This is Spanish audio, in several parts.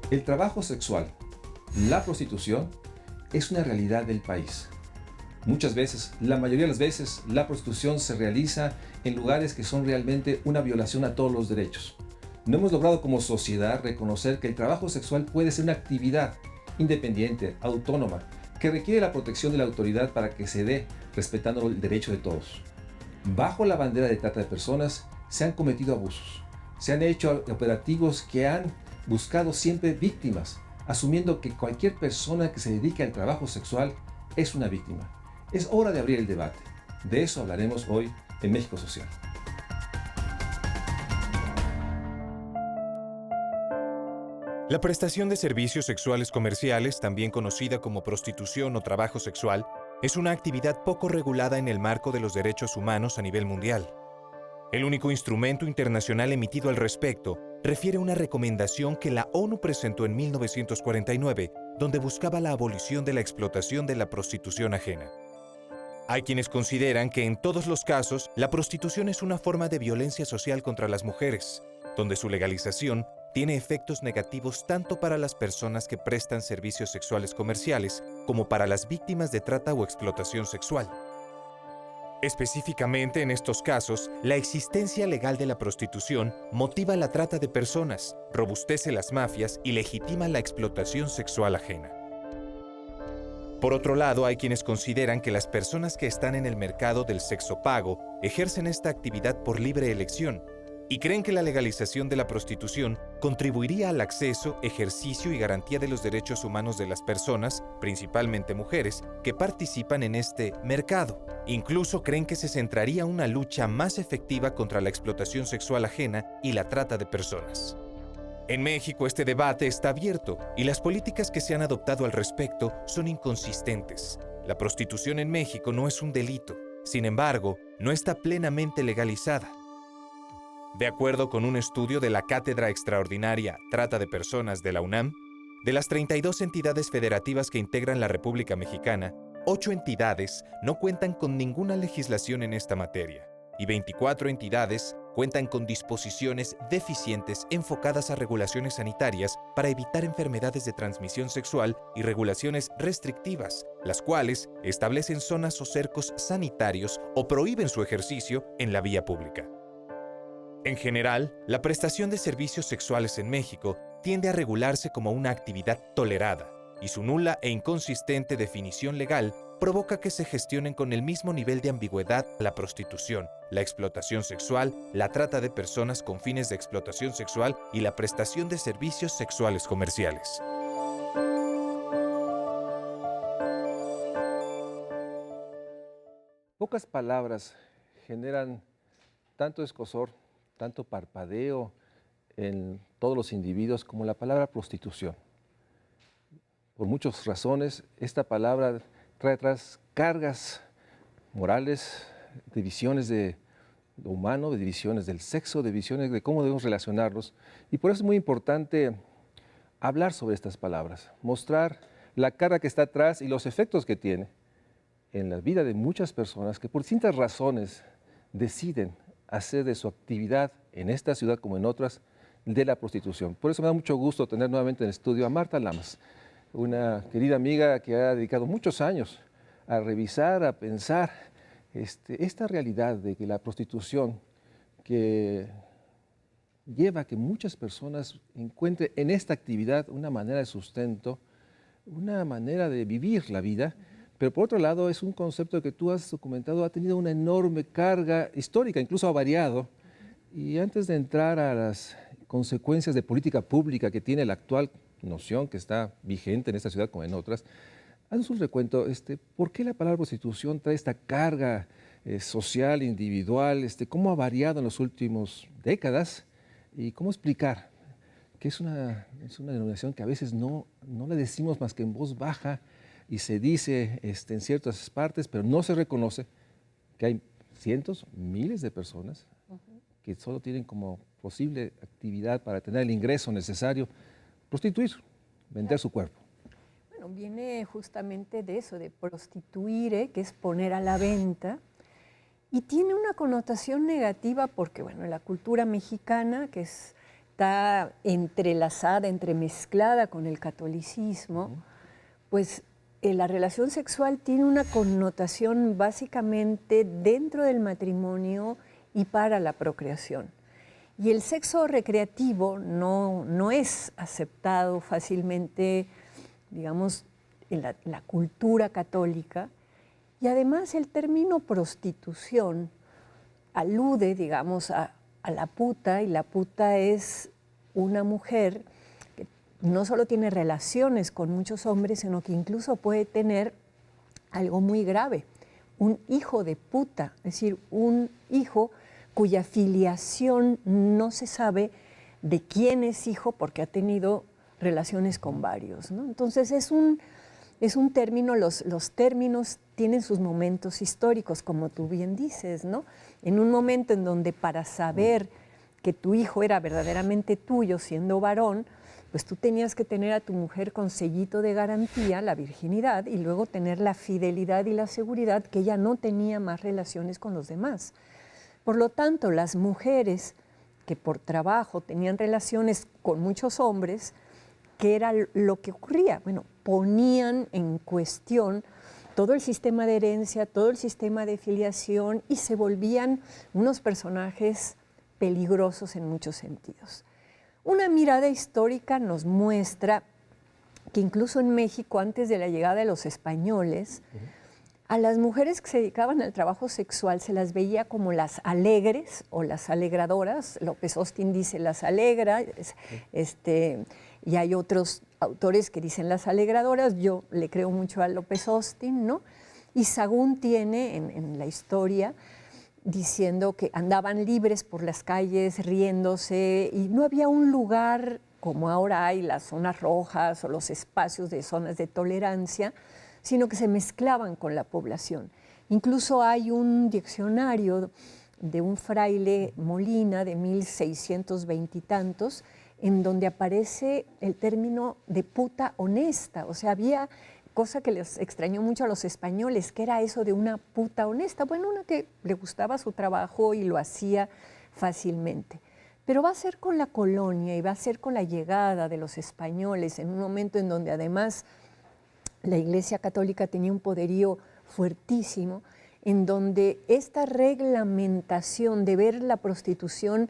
El trabajo sexual, la prostitución, es una realidad del país. Muchas veces, la mayoría de las veces, la prostitución se realiza en lugares que son realmente una violación a todos los derechos. No hemos logrado como sociedad reconocer que el trabajo sexual puede ser una actividad independiente, autónoma, que requiere la protección de la autoridad para que se dé respetando el derecho de todos. Bajo la bandera de trata de personas se han cometido abusos, se han hecho operativos que han buscado siempre víctimas, asumiendo que cualquier persona que se dedique al trabajo sexual es una víctima. Es hora de abrir el debate. De eso hablaremos hoy en México Social. La prestación de servicios sexuales comerciales, también conocida como prostitución o trabajo sexual, es una actividad poco regulada en el marco de los derechos humanos a nivel mundial. El único instrumento internacional emitido al respecto refiere a una recomendación que la ONU presentó en 1949, donde buscaba la abolición de la explotación de la prostitución ajena. Hay quienes consideran que en todos los casos, la prostitución es una forma de violencia social contra las mujeres, donde su legalización tiene efectos negativos tanto para las personas que prestan servicios sexuales comerciales como para las víctimas de trata o explotación sexual. Específicamente en estos casos, la existencia legal de la prostitución motiva la trata de personas, robustece las mafias y legitima la explotación sexual ajena. Por otro lado, hay quienes consideran que las personas que están en el mercado del sexo pago ejercen esta actividad por libre elección y creen que la legalización de la prostitución contribuiría al acceso, ejercicio y garantía de los derechos humanos de las personas, principalmente mujeres, que participan en este mercado. Incluso creen que se centraría una lucha más efectiva contra la explotación sexual ajena y la trata de personas. En México este debate está abierto y las políticas que se han adoptado al respecto son inconsistentes. La prostitución en México no es un delito, sin embargo, no está plenamente legalizada. De acuerdo con un estudio de la Cátedra Extraordinaria Trata de Personas de la UNAM, de las 32 entidades federativas que integran la República Mexicana, 8 entidades no cuentan con ninguna legislación en esta materia y 24 entidades cuentan con disposiciones deficientes enfocadas a regulaciones sanitarias para evitar enfermedades de transmisión sexual y regulaciones restrictivas, las cuales establecen zonas o cercos sanitarios o prohíben su ejercicio en la vía pública. En general, la prestación de servicios sexuales en México tiende a regularse como una actividad tolerada, y su nula e inconsistente definición legal provoca que se gestionen con el mismo nivel de ambigüedad la prostitución, la explotación sexual, la trata de personas con fines de explotación sexual y la prestación de servicios sexuales comerciales. Pocas palabras generan tanto escozor, tanto parpadeo en todos los individuos como la palabra prostitución. Por muchas razones, esta palabra trae atrás cargas morales, de visiones de lo humano, de divisiones del sexo, de visiones de cómo debemos relacionarnos. Y por eso es muy importante hablar sobre estas palabras, mostrar la carga que está atrás y los efectos que tiene en la vida de muchas personas que por distintas razones deciden hacer de su actividad en esta ciudad como en otras de la prostitución. Por eso me da mucho gusto tener nuevamente en el estudio a Marta Lamas, una querida amiga que ha dedicado muchos años a revisar, a pensar esta realidad de que la prostitución que lleva a que muchas personas encuentren en esta actividad una manera de sustento, una manera de vivir la vida, pero por otro lado es un concepto que tú has documentado, ha tenido una enorme carga histórica, incluso ha variado. Y antes de entrar a las consecuencias de política pública que tiene la actual noción que está vigente en esta ciudad como en otras, haznos un recuento, ¿por qué la palabra prostitución trae esta carga social, individual? ¿Cómo ha variado en las últimas décadas? ¿Y cómo explicar que es una denominación que a veces no le decimos más que en voz baja y se dice en ciertas partes, pero no se reconoce que hay cientos, miles de personas que solo tienen como posible actividad para tener el ingreso necesario, prostituir, vender su cuerpo? Bueno, viene justamente de eso, de prostituire, que es poner a la venta, y tiene una connotación negativa porque, bueno, en la cultura mexicana, que es está entrelazada, entremezclada con el catolicismo, pues la relación sexual tiene una connotación básicamente dentro del matrimonio y para la procreación. Y el sexo recreativo no es aceptado fácilmente, digamos, en la cultura católica. Y además el término prostitución alude, digamos, a la puta, y la puta es una mujer que no solo tiene relaciones con muchos hombres, sino que incluso puede tener algo muy grave, un hijo de puta, es decir, un hijo cuya filiación no se sabe de quién es hijo porque ha tenido relaciones con varios, ¿no? Entonces es un término, los términos tienen sus momentos históricos, como tú bien dices, ¿no? En un momento en donde para saber que tu hijo era verdaderamente tuyo siendo varón, pues tú tenías que tener a tu mujer con sellito de garantía, la virginidad, y luego tener la fidelidad y la seguridad que ella no tenía más relaciones con los demás. Por lo tanto, las mujeres que por trabajo tenían relaciones con muchos hombres, ¿qué era lo que ocurría? Bueno, ponían en cuestión todo el sistema de herencia, todo el sistema de filiación y se volvían unos personajes peligrosos en muchos sentidos. Una mirada histórica nos muestra que incluso en México, antes de la llegada de los españoles, a las mujeres que se dedicaban al trabajo sexual se las veía como las alegres o las alegradoras. López Austin dice las alegra, y hay otros autores que dicen las alegradoras. Yo le creo mucho a López Austin, ¿no? Y Sagún tiene en la historia diciendo que andaban libres por las calles, riéndose, y no había un lugar como ahora hay las zonas rojas o los espacios de zonas de tolerancia, sino que se mezclaban con la población. Incluso hay un diccionario de un fraile Molina de 1620 y tantos, en donde aparece el término de puta honesta. O sea, había cosa que les extrañó mucho a los españoles, que era eso de una puta honesta. Bueno, una que le gustaba su trabajo y lo hacía fácilmente. Pero va a ser con la colonia y va a ser con la llegada de los españoles, en un momento en donde además la Iglesia Católica tenía un poderío fuertísimo, en donde esta reglamentación de ver la prostitución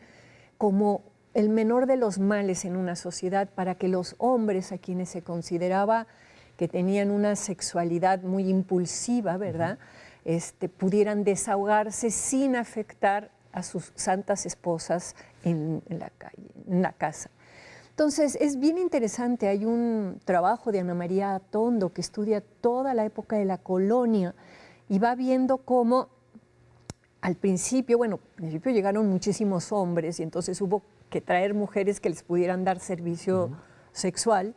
como el menor de los males en una sociedad, para que los hombres, a quienes se consideraba que tenían una sexualidad muy impulsiva, ¿verdad?, pudieran desahogarse sin afectar a sus santas esposas en la calle, en la casa. Entonces, es bien interesante. Hay un trabajo de Ana María Atondo que estudia toda la época de la colonia y va viendo cómo al principio llegaron muchísimos hombres y entonces hubo que traer mujeres que les pudieran dar servicio sexual.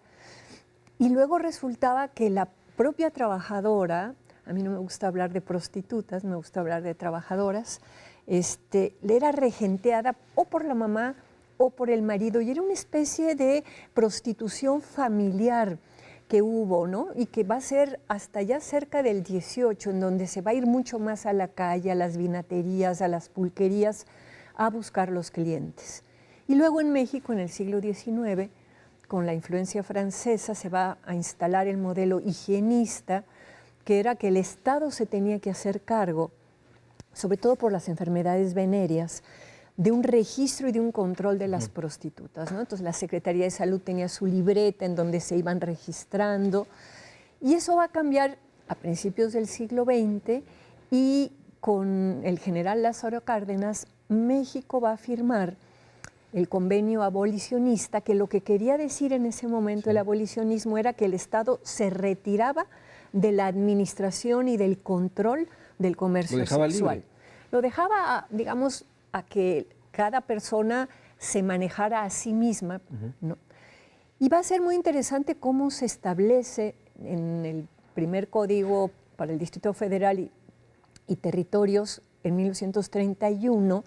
Y luego resultaba que la propia trabajadora, a mí no me gusta hablar de prostitutas, me gusta hablar de trabajadoras, le era regenteada o por la mamá o por el marido, y era una especie de prostitución familiar que hubo, ¿no? Y que va a ser hasta ya cerca del 18, en donde se va a ir mucho más a la calle, a las vinaterías, a las pulquerías, a buscar los clientes. Y luego en México, en el siglo XIX, con la influencia francesa, se va a instalar el modelo higienista, que era que el Estado se tenía que hacer cargo, sobre todo por las enfermedades venéreas, de un registro y de un control de las prostitutas, ¿no? Entonces la Secretaría de Salud tenía su libreta en donde se iban registrando, y eso va a cambiar a principios del siglo XX, y con el general Lázaro Cárdenas, México va a firmar el convenio abolicionista, que lo que quería decir en ese momento el abolicionismo era que el Estado se retiraba de la administración y del control del comercio sexual. Libre. Lo dejaba, digamos, a que cada persona se manejara a sí misma, ¿no? Y va a ser muy interesante cómo se establece en el primer código para el Distrito Federal y territorios en 1931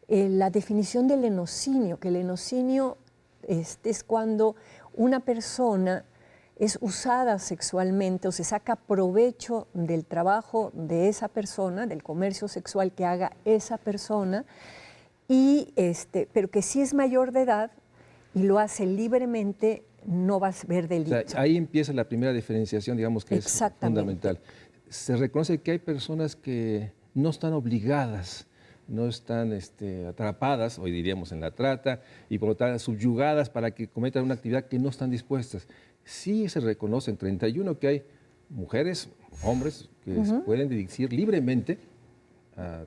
la definición del lenocinio, que el lenocinio es cuando una persona es usada sexualmente o se saca provecho del trabajo de esa persona, del comercio sexual que haga esa persona, y pero que sí es mayor de edad y lo hace libremente, no va a haber delito. O sea, ahí empieza la primera diferenciación, digamos, que es Exactamente. fundamental. Se reconoce que hay personas que no están obligadas, no están atrapadas, hoy diríamos en la trata, y por lo tanto subyugadas para que cometan una actividad que no están dispuestas. Sí se reconoce en 31 que hay mujeres, hombres, que pueden decidir libremente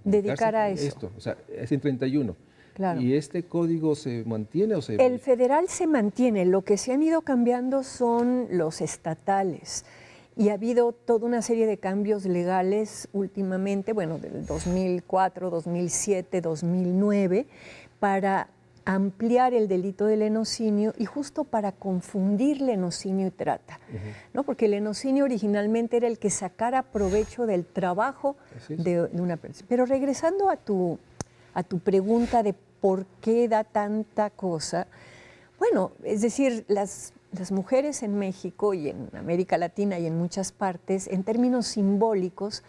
dedicar a eso. Esto, o sea, es en 31. Claro. ¿Y este código se mantiene o se...? El federal se mantiene, lo que se han ido cambiando son los estatales. Y ha habido toda una serie de cambios legales últimamente, bueno, del 2004, 2007, 2009, para ampliar el delito del lenocinio y justo para confundir lenocinio y trata, ¿no? Porque el lenocinio originalmente era el que sacara provecho del trabajo de una persona. Pero regresando a tu pregunta de por qué da tanta cosa, bueno, es decir, las mujeres en México y en América Latina y en muchas partes, en términos simbólicos,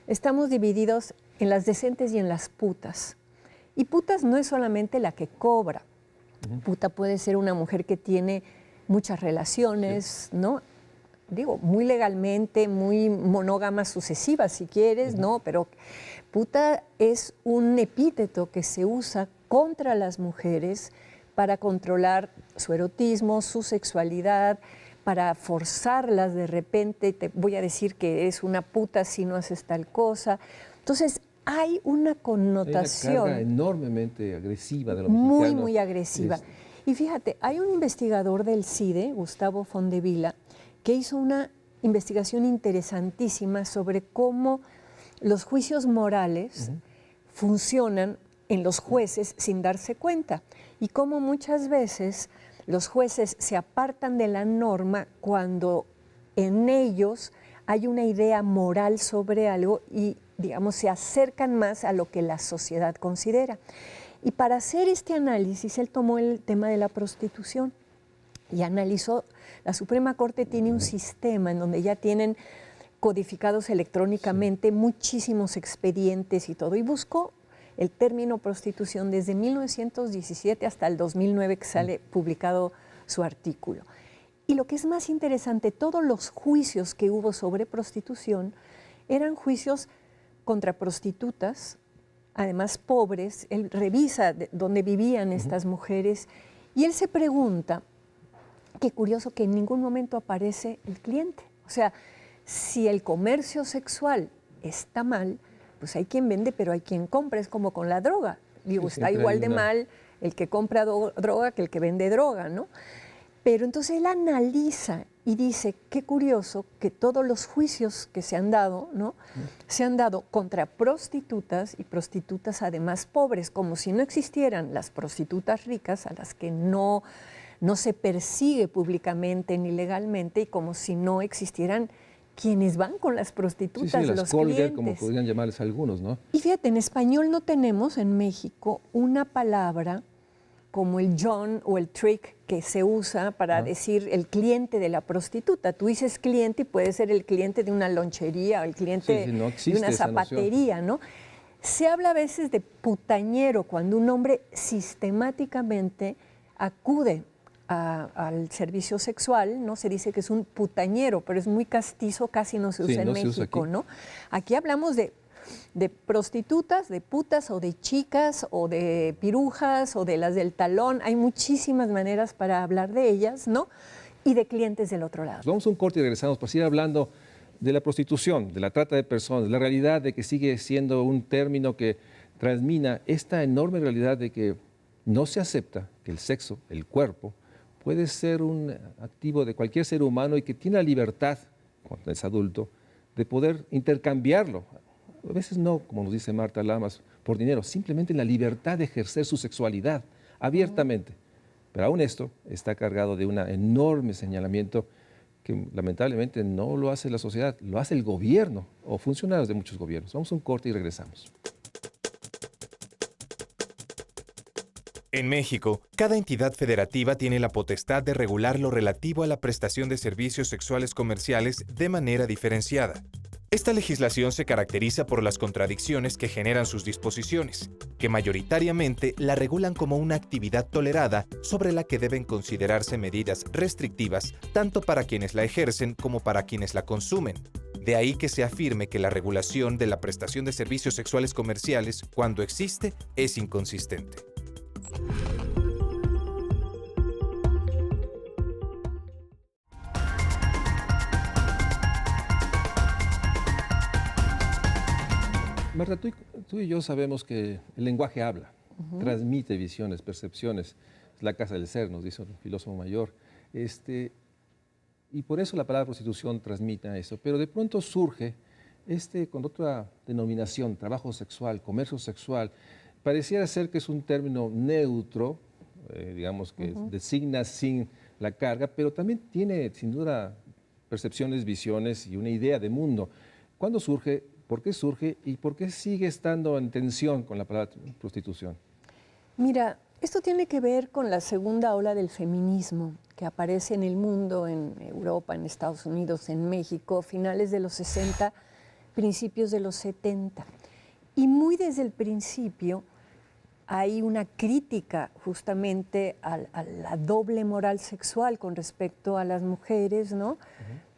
estamos divididos en las decentes y en las putas. Y putas no es solamente la que cobra. Puta puede ser una mujer que tiene muchas relaciones, ¿no? Digo, muy legalmente, muy monógamas sucesivas si quieres, ¿no? Pero puta es un epíteto que se usa contra las mujeres para controlar su erotismo, su sexualidad, para forzarlas de repente, te voy a decir que eres una puta si no haces tal cosa. Entonces, hay una connotación... Hay una carga enormemente agresiva de lo mexicano. Muy agresiva. Y fíjate, hay un investigador del CIDE, Gustavo Fondevila, que hizo una investigación interesantísima sobre cómo los juicios morales funcionan en los jueces sin darse cuenta y cómo muchas veces los jueces se apartan de la norma cuando en ellos hay una idea moral sobre algo y, digamos, se acercan más a lo que la sociedad considera. Y para hacer este análisis, él tomó el tema de la prostitución y analizó. La Suprema Corte tiene un sistema en donde ya tienen codificados electrónicamente muchísimos expedientes y todo, y buscó el término prostitución desde 1917 hasta el 2009 que sale publicado su artículo. Y lo que es más interesante, todos los juicios que hubo sobre prostitución eran juicios contra prostitutas, además pobres. Él revisa dónde vivían estas mujeres y él se pregunta, qué curioso que en ningún momento aparece el cliente. O sea, si el comercio sexual está mal, pues hay quien vende, pero hay quien compra, es como con la droga. Digo, Sí, está igual de mal el que compra droga que el que vende droga, ¿no? Pero entonces él analiza y dice, qué curioso que todos los juicios que se han dado, ¿no? Se han dado contra prostitutas y prostitutas además pobres, como si no existieran las prostitutas ricas a las que no se persigue públicamente ni legalmente y como si no existieran quienes van con las prostitutas, las los colgar, clientes. como podrían llamarles algunos, ¿no? Y fíjate, en español no tenemos en México una palabra como el John o el trick que se usa para decir el cliente de la prostituta. Tú dices cliente y puede ser el cliente de una lonchería o el cliente de una zapatería, ¿no? Se habla a veces de putañero cuando un hombre sistemáticamente acude al servicio sexual, ¿no? Se dice que es un putañero, pero es muy castizo, casi no se usa en México, ¿no? Aquí hablamos de prostitutas, de putas o de chicas o de pirujas o de las del talón. Hay muchísimas maneras para hablar de ellas, ¿no? Y de clientes del otro lado. Vamos a un corte y regresamos para seguir hablando de la prostitución, de la trata de personas, la realidad de que sigue siendo un término que transmina esta enorme realidad de que no se acepta que el sexo, el cuerpo, puede ser un activo de cualquier ser humano y que tiene la libertad, cuando es adulto, de poder intercambiarlo. A veces no, como nos dice Marta Lamas, por dinero, simplemente la libertad de ejercer su sexualidad abiertamente. Pero aún esto está cargado de un enorme señalamiento que lamentablemente no lo hace la sociedad, lo hace el gobierno o funcionarios de muchos gobiernos. Vamos a un corte y regresamos. En México, cada entidad federativa tiene la potestad de regular lo relativo a la prestación de servicios sexuales comerciales de manera diferenciada. Esta legislación se caracteriza por las contradicciones que generan sus disposiciones, que mayoritariamente la regulan como una actividad tolerada sobre la que deben considerarse medidas restrictivas tanto para quienes la ejercen como para quienes la consumen. De ahí que se afirme que la regulación de la prestación de servicios sexuales comerciales, cuando existe, es inconsistente. Marta, tú y yo sabemos que el lenguaje habla, transmite visiones, percepciones. Es la casa del ser, nos dice un filósofo mayor. Y por eso la palabra prostitución transmite eso. Pero de pronto surge con otra denominación, trabajo sexual, comercio sexual. Pareciera ser que es un término neutro, digamos que designa sin la carga, pero también tiene sin duda percepciones, visiones y una idea de mundo. ¿Cuándo surge? ¿Por qué surge y por qué sigue estando en tensión con la palabra prostitución? Mira, esto tiene que ver con la segunda ola del feminismo que aparece en el mundo, en Europa, en Estados Unidos, en México, finales de los 60, principios de los 70. Y muy desde el principio hay una crítica justamente a la doble moral sexual con respecto a las mujeres, ¿no?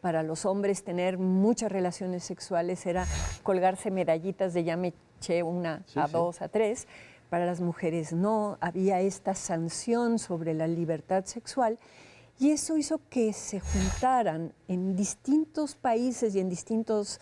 Para los hombres tener muchas relaciones sexuales era colgarse medallitas de ya me eché una, a dos, a tres. Para las mujeres no, había esta sanción sobre la libertad sexual y eso hizo que se juntaran en distintos países y en distintos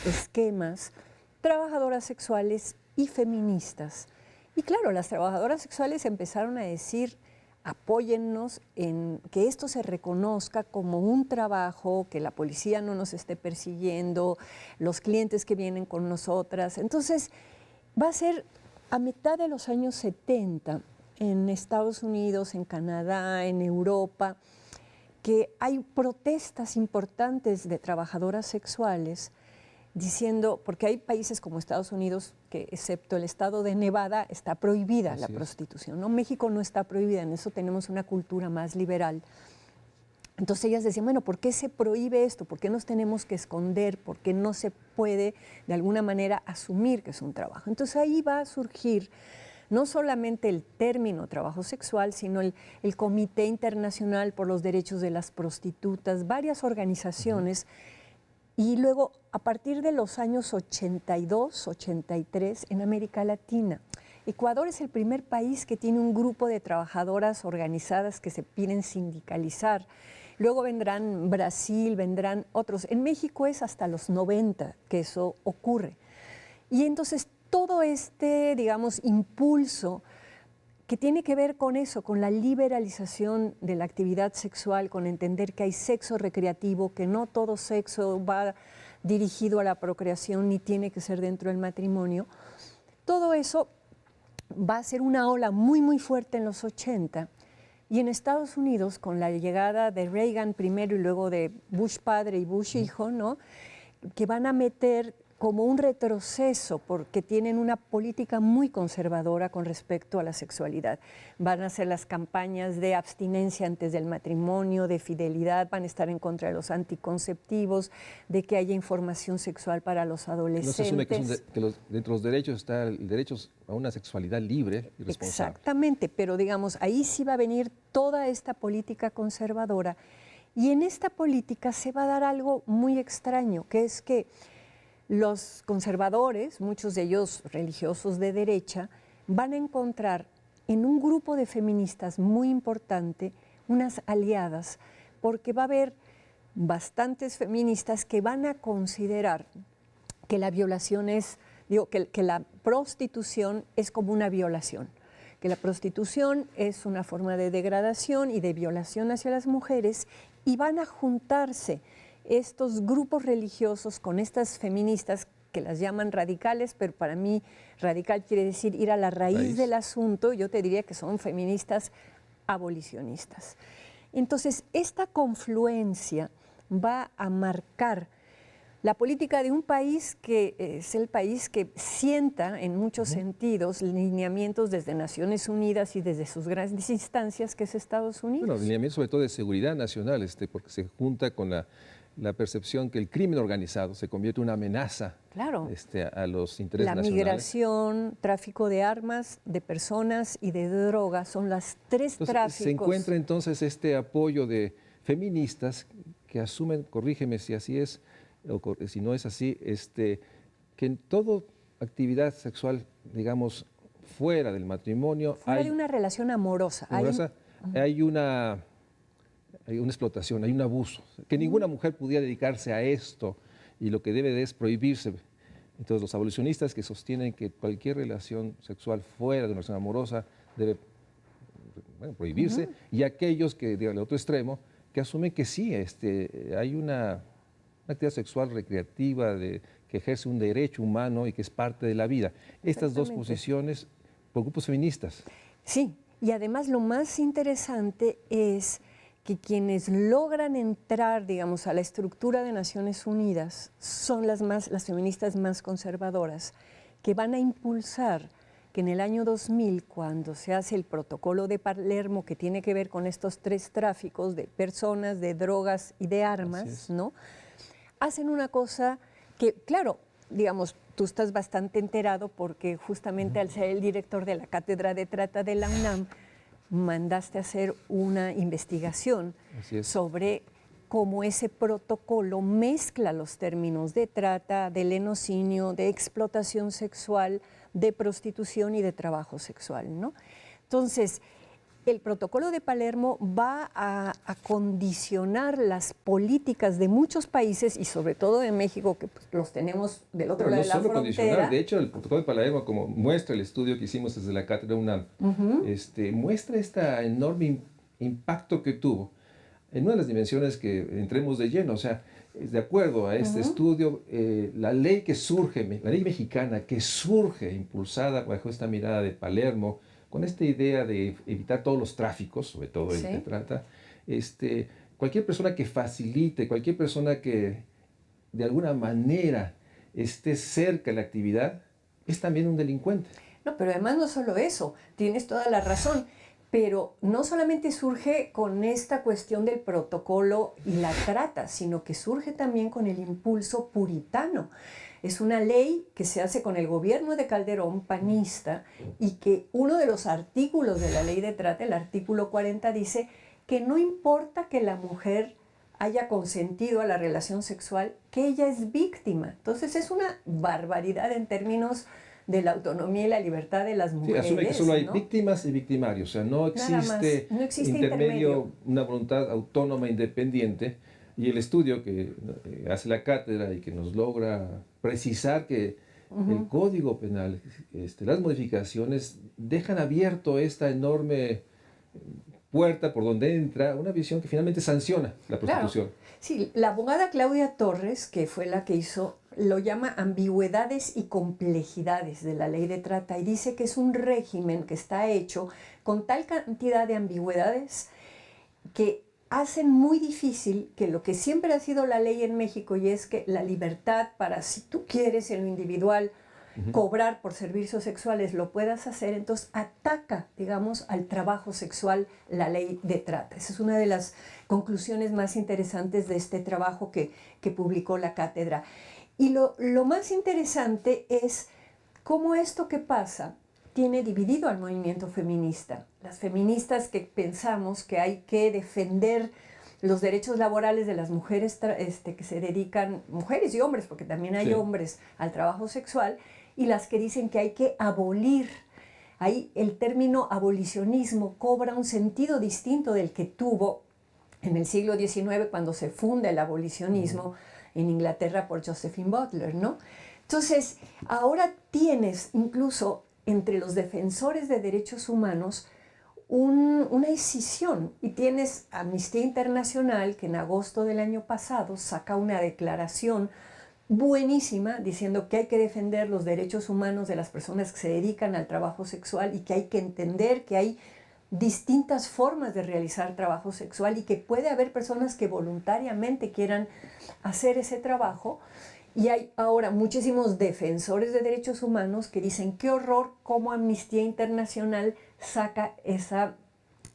esquemas trabajadoras sexuales y feministas. Y claro, las trabajadoras sexuales empezaron a decir, apóyennos en que esto se reconozca como un trabajo, que la policía no nos esté persiguiendo, los clientes que vienen con nosotras. Entonces, va a ser a mitad de los años 70 en Estados Unidos, en Canadá, en Europa, que hay protestas importantes de trabajadoras sexuales diciendo, porque hay países como Estados Unidos que, excepto el estado de Nevada, está prohibida la prostitución, ¿no? México no está prohibida, en eso tenemos una cultura más liberal. Entonces ellas decían, bueno, ¿por qué se prohíbe esto? ¿Por qué nos tenemos que esconder? ¿Por qué no se puede de alguna manera asumir que es un trabajo? Entonces ahí va a surgir no solamente el término trabajo sexual, sino el Comité Internacional por los Derechos de las Prostitutas, varias organizaciones. Y luego, a partir de los años 82, 83, en América Latina, Ecuador es el primer país que tiene un grupo de trabajadoras organizadas que se piden sindicalizar. Luego vendrán Brasil, vendrán otros. En México es hasta los 90 que eso ocurre. Y entonces todo digamos, impulso que tiene que ver con eso, con la liberalización de la actividad sexual, con entender que hay sexo recreativo, que no todo sexo va dirigido a la procreación ni tiene que ser dentro del matrimonio. Todo eso va a ser una ola muy, muy fuerte en los 80. Y en Estados Unidos, con la llegada de Reagan primero y luego de Bush padre y Bush hijo, ¿no? Que van a meter como un retroceso porque tienen una política muy conservadora con respecto a la sexualidad. Van a hacer las campañas de abstinencia antes del matrimonio, de fidelidad, van a estar en contra de los anticonceptivos, de que haya información sexual para los adolescentes. No se asume que, dentro de los derechos está el derecho a una sexualidad libre y responsable. Exactamente, pero digamos, ahí sí va a venir toda esta política conservadora y en esta política se va a dar algo muy extraño, que es que los conservadores, muchos de ellos religiosos de derecha, van a encontrar en un grupo de feministas muy importante unas aliadas, porque va a haber bastantes feministas que van a considerar que la violación es, que la prostitución es como una violación, que la prostitución es una forma de degradación y de violación hacia las mujeres y van a juntarse estos grupos religiosos con estas feministas que las llaman radicales, pero para mí radical quiere decir ir a la raíz del asunto, yo te diría que son feministas abolicionistas. Entonces, esta confluencia va a marcar la política de un país que es el país que sienta en muchos sentidos lineamientos desde Naciones Unidas y desde sus grandes instancias, que es Estados Unidos. Bueno, lineamientos sobre todo de seguridad nacional, porque se junta con la percepción que el crimen organizado se convierte en una amenaza Claro. a los intereses La nacionales. migración, tráfico de armas, de personas y de drogas son las tres Entonces, tráficos. se encuentra entonces este apoyo de feministas que asumen, corrígeme si así es, o si no es así, que en toda actividad sexual, digamos, fuera del matrimonio, Fuera de una relación amorosa. hay una explotación, hay un abuso, que ninguna mujer pudiera dedicarse a esto y lo que debe es prohibirse. Entonces los abolicionistas que sostienen que cualquier relación sexual fuera de una relación amorosa debe prohibirse, y aquellos que, digan, el otro extremo, que asumen que sí, hay una actividad sexual recreativa que ejerce un derecho humano y que es parte de la vida. Estas dos posiciones por grupos feministas. Sí, y además lo más interesante es que quienes logran entrar, digamos, a la estructura de Naciones Unidas son las feministas más conservadoras, que van a impulsar que en el año 2000, cuando se hace el protocolo de Palermo, que tiene que ver con estos tres tráficos de personas, de drogas y de armas, ¿no? Hacen una cosa que, claro, digamos, tú estás bastante enterado porque justamente al ser el director de la Cátedra de Trata de la UNAM, mandaste a hacer una investigación sobre cómo ese protocolo mezcla los términos de trata, de lenocinio, de explotación sexual, de prostitución y de trabajo sexual, ¿no? Entonces, el protocolo de Palermo va a condicionar las políticas de muchos países y sobre todo de México, que pues, los tenemos del otro lado de la frontera. No solo condicionar, de hecho el protocolo de Palermo, como muestra el estudio que hicimos desde la Cátedra UNAM, muestra este enorme impacto que tuvo en una de las dimensiones que entremos de lleno. O sea, de acuerdo a este estudio, la ley que surge, la ley mexicana que surge impulsada bajo esta mirada de Palermo, con esta idea de evitar todos los tráficos, sobre todo el de trata, cualquier persona que facilite, cualquier persona que de alguna manera esté cerca de la actividad, es también un delincuente. No, pero además no solo eso, tienes toda la razón, pero no solamente surge con esta cuestión del protocolo y la trata, sino que surge también con el impulso puritano. Es una ley que se hace con el gobierno de Calderón, panista, y que uno de los artículos de la ley de trata, el artículo 40, dice que no importa que la mujer haya consentido a la relación sexual, que ella es víctima. Entonces es una barbaridad en términos de la autonomía y la libertad de las mujeres. Sí, asume que solo hay víctimas y victimarios, o sea, no existe intermedio, una voluntad autónoma, independiente. Y el estudio que hace la cátedra y que nos logra precisar que el Código Penal, las modificaciones dejan abierto esta enorme puerta por donde entra una visión que finalmente sanciona la prostitución. Claro. Sí, la abogada Claudia Torres, que fue la que lo llama ambigüedades y complejidades de la ley de trata y dice que es un régimen que está hecho con tal cantidad de ambigüedades que hacen muy difícil que lo que siempre ha sido la ley en México, y es que la libertad para, si tú quieres en lo individual, cobrar por servicios sexuales, lo puedas hacer. Entonces ataca, digamos, al trabajo sexual la ley de trata. Esa es una de las conclusiones más interesantes de este trabajo que publicó la cátedra. Y lo más interesante es cómo esto que pasa tiene dividido al movimiento feminista. Las feministas que pensamos que hay que defender los derechos laborales de las mujeres que se dedican, mujeres y hombres, porque también hay hombres, al trabajo sexual, y las que dicen que hay que abolir. Ahí el término abolicionismo cobra un sentido distinto del que tuvo en el siglo XIX cuando se funda el abolicionismo en Inglaterra por Josephine Butler, ¿no? Entonces, ahora tienes incluso entre los defensores de derechos humanos una escisión, y tienes Amnistía Internacional que en agosto del año pasado saca una declaración buenísima diciendo que hay que defender los derechos humanos de las personas que se dedican al trabajo sexual y que hay que entender que hay distintas formas de realizar trabajo sexual y que puede haber personas que voluntariamente quieran hacer ese trabajo. Y hay ahora muchísimos defensores de derechos humanos que dicen qué horror cómo Amnistía Internacional saca esa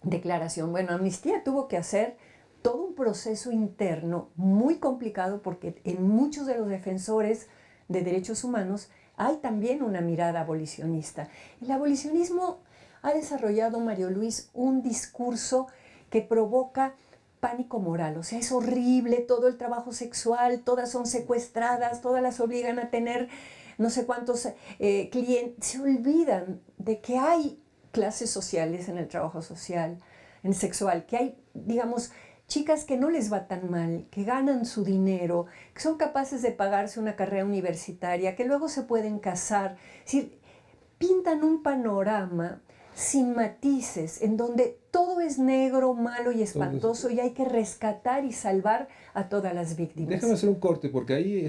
declaración. Bueno, Amnistía tuvo que hacer todo un proceso interno muy complicado porque en muchos de los defensores de derechos humanos hay también una mirada abolicionista. El abolicionismo ha desarrollado, Mario Luis, un discurso que provoca pánico moral. O sea, es horrible todo el trabajo sexual, todas son secuestradas, todas las obligan a tener no sé cuántos clientes. Se olvidan de que hay clases sociales en el trabajo social, en el sexual, que hay, digamos, chicas que no les va tan mal, que ganan su dinero, que son capaces de pagarse una carrera universitaria, que luego se pueden casar. Es decir, pintan un panorama sin matices, en donde todo es negro, malo y espantoso, y hay que rescatar y salvar a todas las víctimas. Déjame hacer un corte, porque ahí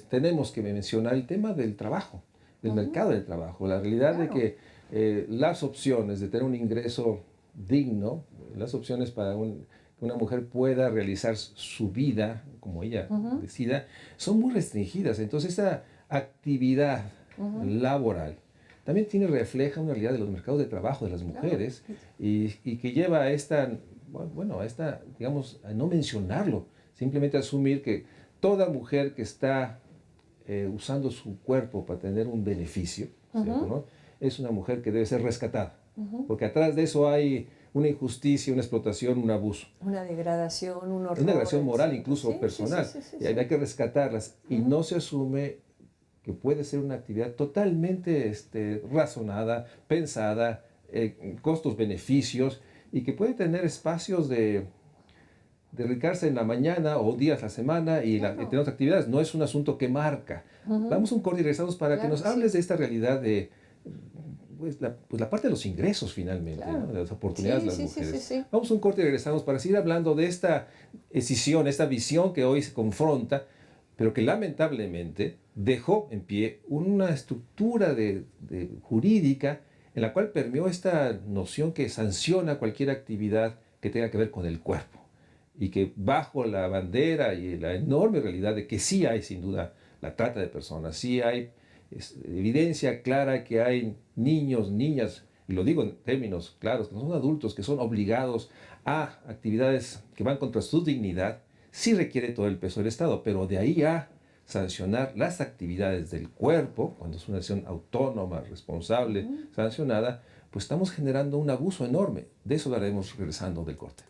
tenemos que mencionar el tema del trabajo, del mercado del trabajo, la realidad de que las opciones de tener un ingreso digno, las opciones para que una mujer pueda realizar su vida como ella decida, son muy restringidas. Entonces, esta actividad laboral también refleja una realidad de los mercados de trabajo de las mujeres, y que lleva a digamos, a no mencionarlo, simplemente asumir que toda mujer que está usando su cuerpo para tener un beneficio, ¿cierto, no? Es una mujer que debe ser rescatada, porque atrás de eso hay una injusticia, una explotación, un abuso. Una degradación, un horror. Una degradación moral, incluso personal. Y hay que rescatarlas, y no se asume que puede ser una actividad totalmente razonada, pensada, costos-beneficios, y que puede tener espacios de dedicarse en la mañana o días a la semana y tener otras actividades. No es un asunto que marca. Vamos a un corte y regresamos para que nos hables de esta realidad de la parte de los ingresos finalmente, ¿no? De las oportunidades de las mujeres. Vamos a un corte y regresamos para seguir hablando de esta escisión, esta visión que hoy se confronta, pero que lamentablemente dejó en pie una estructura jurídica en la cual permeó esta noción que sanciona cualquier actividad que tenga que ver con el cuerpo, y que bajo la bandera y la enorme realidad de que sí hay sin duda la trata de personas, sí hay evidencia clara que hay niños, niñas, y lo digo en términos claros, que no son adultos, que son obligados a actividades que van contra su dignidad, sí requiere todo el peso del Estado, pero de ahí a sancionar las actividades del cuerpo, cuando es una acción autónoma, responsable, sancionada, pues estamos generando un abuso enorme. De eso hablaremos regresando del corte.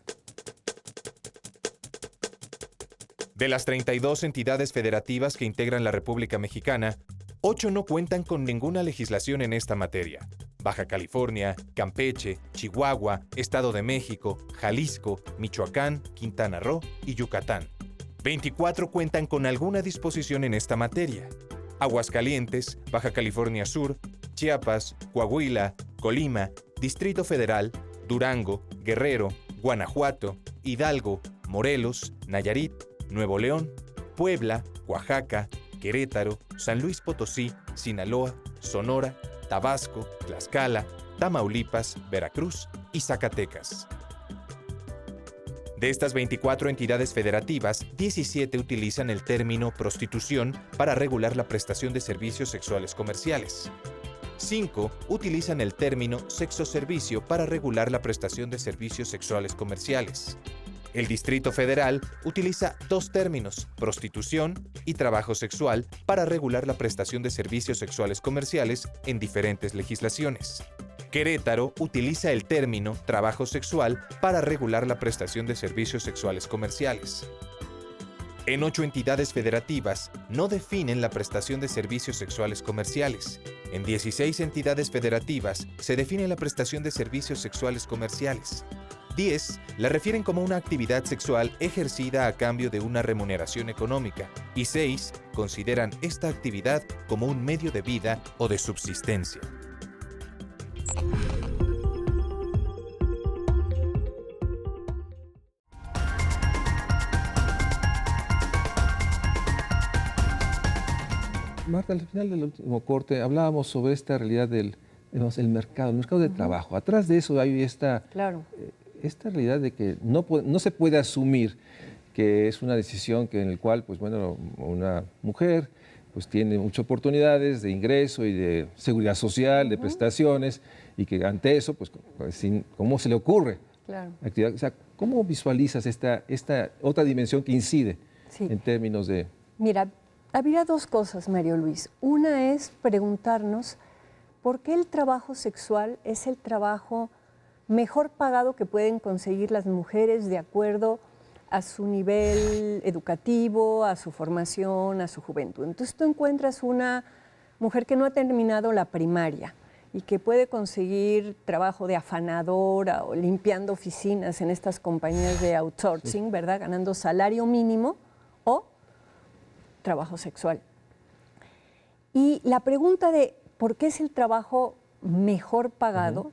De las 32 entidades federativas que integran la República Mexicana, 8 no cuentan con ninguna legislación en esta materia. Baja California, Campeche, Chihuahua, Estado de México, Jalisco, Michoacán, Quintana Roo y Yucatán. 24 cuentan con alguna disposición en esta materia. Aguascalientes, Baja California Sur, Chiapas, Coahuila, Colima, Distrito Federal, Durango, Guerrero, Guanajuato, Hidalgo, Morelos, Nayarit, Nuevo León, Puebla, Oaxaca, Querétaro, San Luis Potosí, Sinaloa, Sonora, Tabasco, Tlaxcala, Tamaulipas, Veracruz y Zacatecas. De estas 24 entidades federativas, 17 utilizan el término prostitución para regular la prestación de servicios sexuales comerciales. 5 utilizan el término sexoservicio para regular la prestación de servicios sexuales comerciales. El Distrito Federal utiliza 2 términos, prostitución y trabajo sexual, para regular la prestación de servicios sexuales comerciales en diferentes legislaciones. Querétaro utiliza el término trabajo sexual para regular la prestación de servicios sexuales comerciales. En 8 entidades federativas no definen la prestación de servicios sexuales comerciales. En 16 entidades federativas se define la prestación de servicios sexuales comerciales. 10 la refieren como una actividad sexual ejercida a cambio de una remuneración económica, y 6 consideran esta actividad como un medio de vida o de subsistencia. Marta, al final del último corte hablábamos sobre esta realidad del mercado de trabajo. Atrás de eso hay esta realidad de que no se puede asumir que es una decisión en la cual, pues bueno, una mujer pues tiene muchas oportunidades de ingreso y de seguridad social, de prestaciones, y que ante eso, pues, ¿cómo se le ocurre Claro. actividad. O sea, ¿cómo visualizas esta otra dimensión que incide Sí. en términos de... Mira, habría dos cosas, Mario Luis. Una es preguntarnos por qué el trabajo sexual es el trabajo mejor pagado que pueden conseguir las mujeres de acuerdo a su nivel educativo, a su formación, a su juventud. Entonces tú encuentras una mujer que no ha terminado la primaria y que puede conseguir trabajo de afanadora o limpiando oficinas en estas compañías de outsourcing, ¿verdad? Ganando salario mínimo o trabajo sexual. Y la pregunta de por qué es el trabajo mejor pagado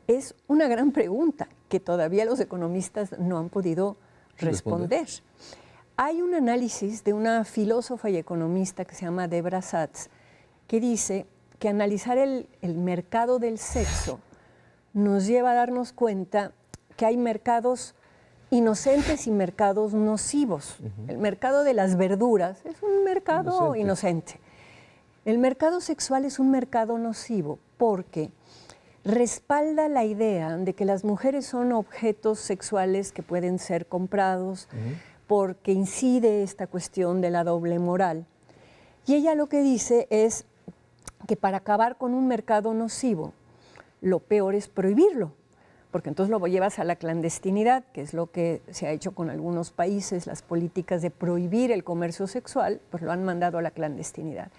es una gran pregunta que todavía los economistas no han podido responder. Hay un análisis de una filósofa y economista que se llama Debra Satz que dice que analizar el mercado del sexo nos lleva a darnos cuenta que hay mercados inocentes y mercados nocivos. El mercado de las verduras es un mercado inocente. El mercado sexual es un mercado nocivo porque respalda la idea de que las mujeres son objetos sexuales que pueden ser comprados, porque incide esta cuestión de la doble moral. Y ella lo que dice es que para acabar con un mercado nocivo, lo peor es prohibirlo, porque entonces lo llevas a la clandestinidad, que es lo que se ha hecho con algunos países, las políticas de prohibir el comercio sexual, pues lo han mandado a la clandestinidad.